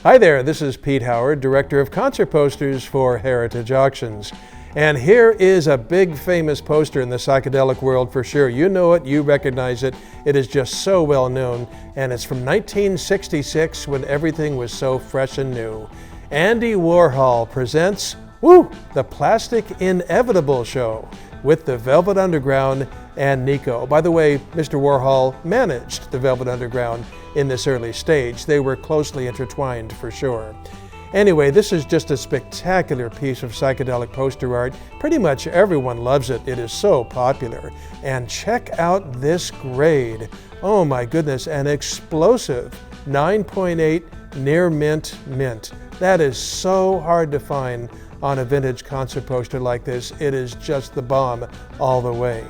Hi there, this is Pete Howard, Director of Concert Posters for Heritage Auctions. And here is a big famous poster in the psychedelic world for sure. You know it, you recognize it. It is just so well known. And it's from 1966 when everything was so fresh and new. Andy Warhol presents, the Plastic Inevitable Show with the Velvet Underground and Nico. By the way, Mr. Warhol managed the Velvet Underground in this early stage. They were closely intertwined for sure. Anyway, this is just a spectacular piece of psychedelic poster art. Pretty much everyone loves it. It is so popular. And check out this grade. Oh my goodness, an explosive 9.8 near mint. That is so hard to find on a vintage concert poster like this. It is just the bomb all the way.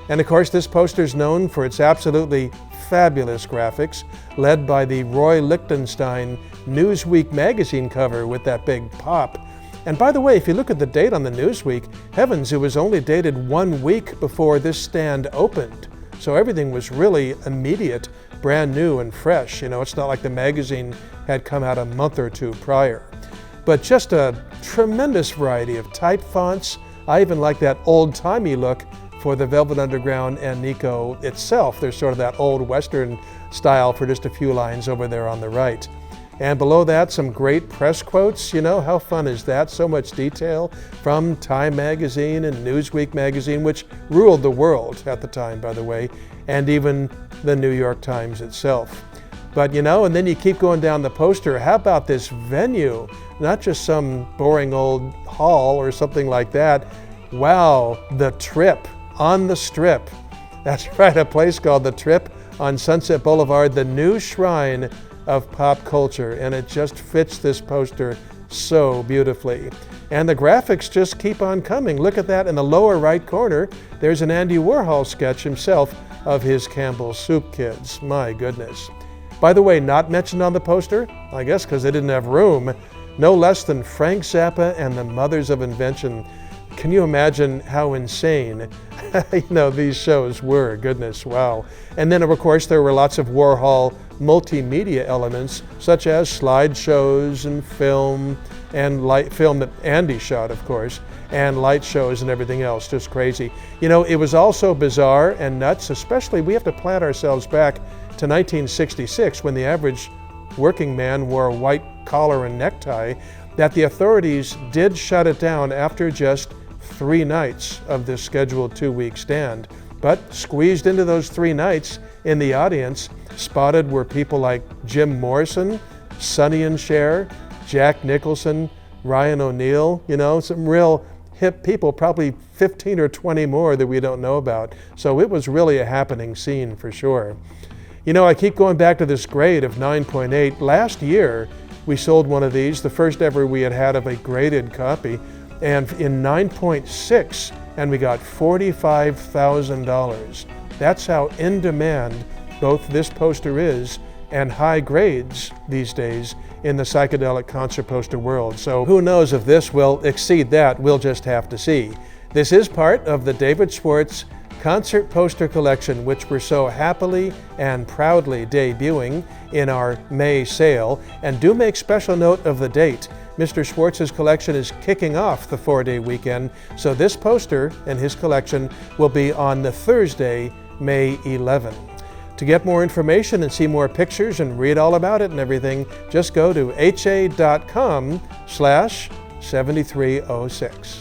And of course, this poster is known for its absolutely fabulous graphics, led by the Roy Lichtenstein Newsweek magazine cover with that big pop. And by the way, if you look at the date on the Newsweek, heavens, it was only dated 1 week before this stand opened. So everything was really immediate, brand new and fresh. You know, it's not like the magazine had come out a month or two prior. But just a tremendous variety of type fonts. I even like that old-timey look for the Velvet Underground and Nico itself. There's sort of that old Western style for just a few lines over there on the right. And below that, some great press quotes. You know, how fun is that? So much detail from Time magazine and Newsweek magazine, which ruled the world at the time, by the way, and even the New York Times itself. But you know, and then you keep going down the poster. How about this venue? Not just some boring old hall or something like that. Wow, the Trip on the Strip. That's right, a place called the Trip on Sunset Boulevard, the new shrine of pop culture, and it just fits this poster so beautifully. And the graphics just keep on coming. Look at that in the lower right corner. There's an Andy Warhol sketch himself of his Campbell soup kids. My goodness. By the way, not mentioned on the poster, I guess because they didn't have room, no less than Frank Zappa and the Mothers of Invention. Can you imagine how insane these shows were? Goodness, wow. And then, of course, there were lots of Warhol multimedia elements, such as slideshows and film that Andy shot, of course, and light shows and everything else. Just crazy. You know, it was also bizarre and nuts, especially we have to plant ourselves back to 1966 when the average working man wore a white collar and necktie, that the authorities did shut it down after just 3 nights of this scheduled 2-week stand. But squeezed into those 3 nights in the audience, spotted were people like Jim Morrison, Sonny and Cher, Jack Nicholson, Ryan O'Neal, some real hip people, probably 15 or 20 more that we don't know about. So it was really a happening scene for sure. You know, I keep going back to this grade of 9.8. Last year, we sold one of these, the first ever we had of a graded copy, and in 9.6, and we got $45,000. That's how in demand both this poster is and high grades these days in the psychedelic concert poster world. So who knows if this will exceed that? We'll just have to see. This is part of the David Schwartz concert poster collection, which we're so happily and proudly debuting in our May sale. And do make special note of the date. Mr. Schwartz's collection is kicking off the 4-day weekend, so this poster and his collection will be on the Thursday, May 11. To get more information and see more pictures and read all about it and everything, just go to ha.com/7306.